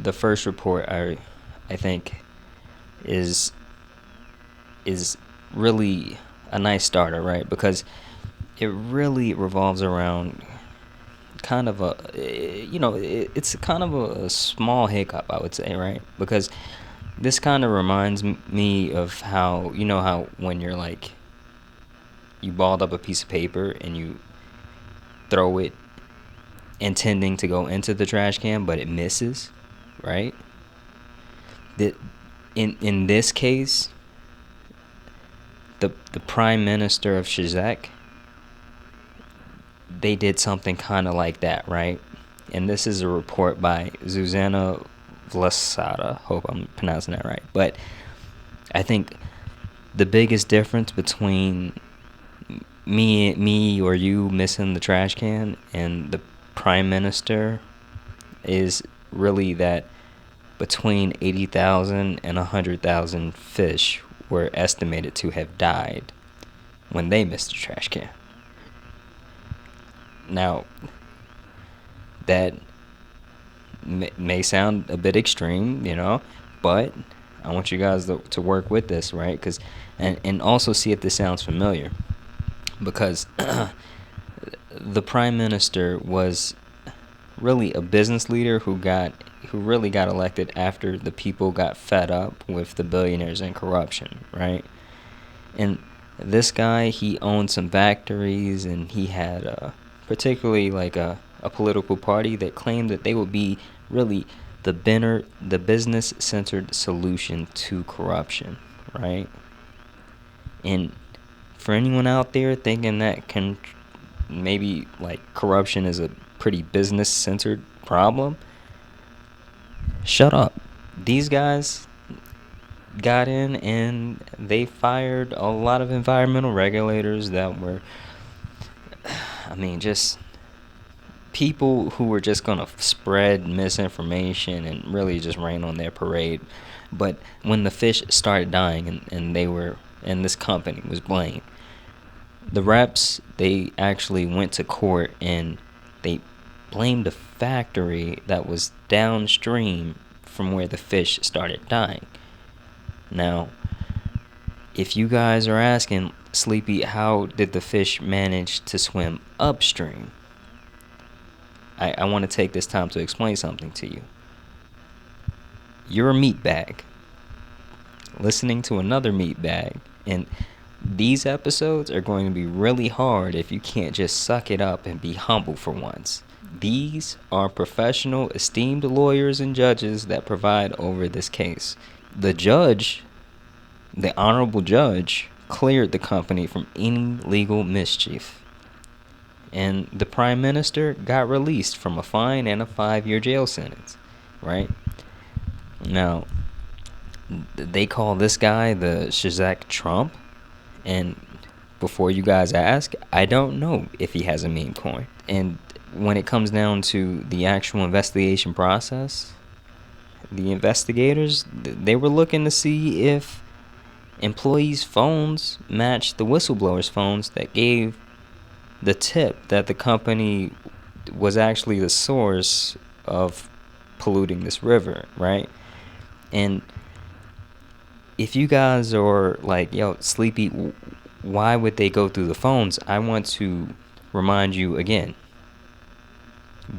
the first report I think is is really a nice starter, right? Because it really revolves around kind of it's kind of a small hiccup, I would say, right? Because this kind of reminds me of how, how when you're like, you balled up a piece of paper and you throw it intending to go into the trash can, but it misses, right? That in this case, the prime minister of Czech, they did something kind of like that, right? And this is a report by Zuzana Vlasada. Hope I'm pronouncing that right. But I think the biggest difference between me or you missing the trash can and the prime minister is really that between 80,000 and 100,000 fish were estimated to have died when they missed the trash can. Now, that may sound a bit extreme, but I want you guys to work with this, right? And also see if this sounds familiar. Because the prime minister was really a business leader who really got elected after the people got fed up with the billionaires and corruption, right? And this guy, he owned some factories, and he had particularly like a political party that claimed that they would be really the business-centered solution to corruption, right? And for anyone out there thinking that maybe like corruption is a pretty business-centered problem, shut up. These guys got in and they fired a lot of environmental regulators that were, just people who were just going to spread misinformation and really just rain on their parade. But when the fish started dying and this company was blamed, the reps, they actually went to court and they blamed a factory that was downstream from where the fish started dying. Now, if you guys are asking, Sleepy, how did the fish manage to swim upstream? I want to take this time to explain something to you. You're a meat bag listening to another meat bag, and these episodes are going to be really hard if you can't just suck it up and be humble for once. These are professional, esteemed lawyers and judges that provide over this case. The honorable judge, cleared the company from any legal mischief. And the prime minister got released from a fine and a 5-year jail sentence, right? Now, they call this guy the Czech Trump. And before you guys ask, I don't know if he has a meme coin. And when it comes down to the actual investigation process, the investigators, they were looking to see if employees' phones matched the whistleblowers' phones that gave the tip that the company was actually the source of polluting this river, right? And if you guys are like, yo, Sleepy, why would they go through the phones? I want to remind you again.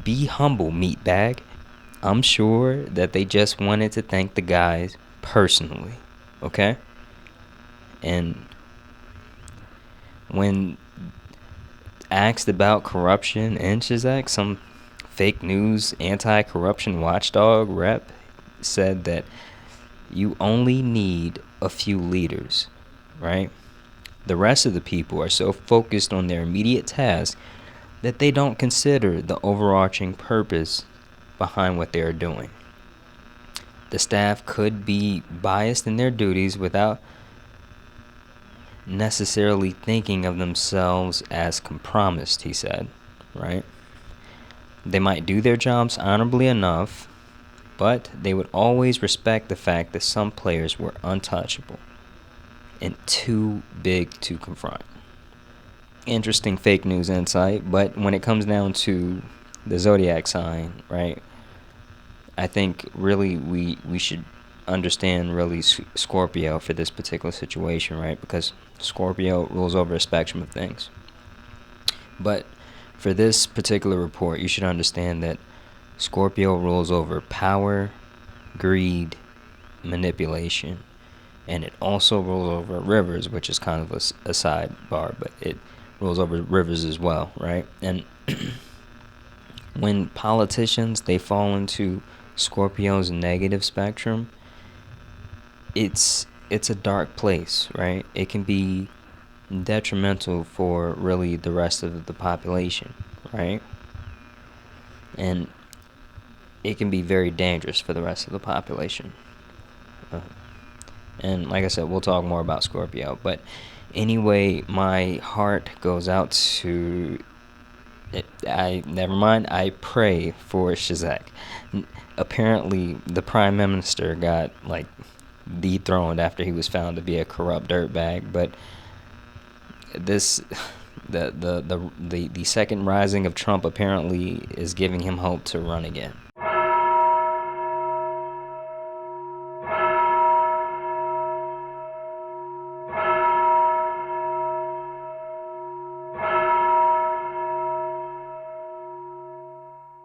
Be humble, meatbag. I'm sure that they just wanted to thank the guys personally, okay? And when asked about corruption in Czech, some fake news anti-corruption watchdog rep said that you only need a few leaders, right? The rest of the people are so focused on their immediate task that they don't consider the overarching purpose behind what they are doing. The staff could be biased in their duties without necessarily thinking of themselves as compromised, he said, right? They might do their jobs honorably enough, but they would always respect the fact that some players were untouchable and too big to confront. Interesting fake news insight, but when it comes down to the zodiac sign, right? I think really we should understand really Scorpio for this particular situation, right? Because Scorpio rules over a spectrum of things. But for this particular report, you should understand that Scorpio rules over power, greed, manipulation, and it also rules over rivers, which is kind of a sidebar, but it rules over rivers as well, right? And when politicians, they fall into Scorpio's negative spectrum, it's a dark place, right? It can be detrimental for really the rest of the population, right? And it can be very dangerous for the rest of the population. And like I said, we'll talk more about Scorpio. But anyway, my heart goes out to I pray for Shazak. Apparently, the prime minister got like dethroned after he was found to be a corrupt dirtbag. But this, the second rising of Trump apparently is giving him hope to run again.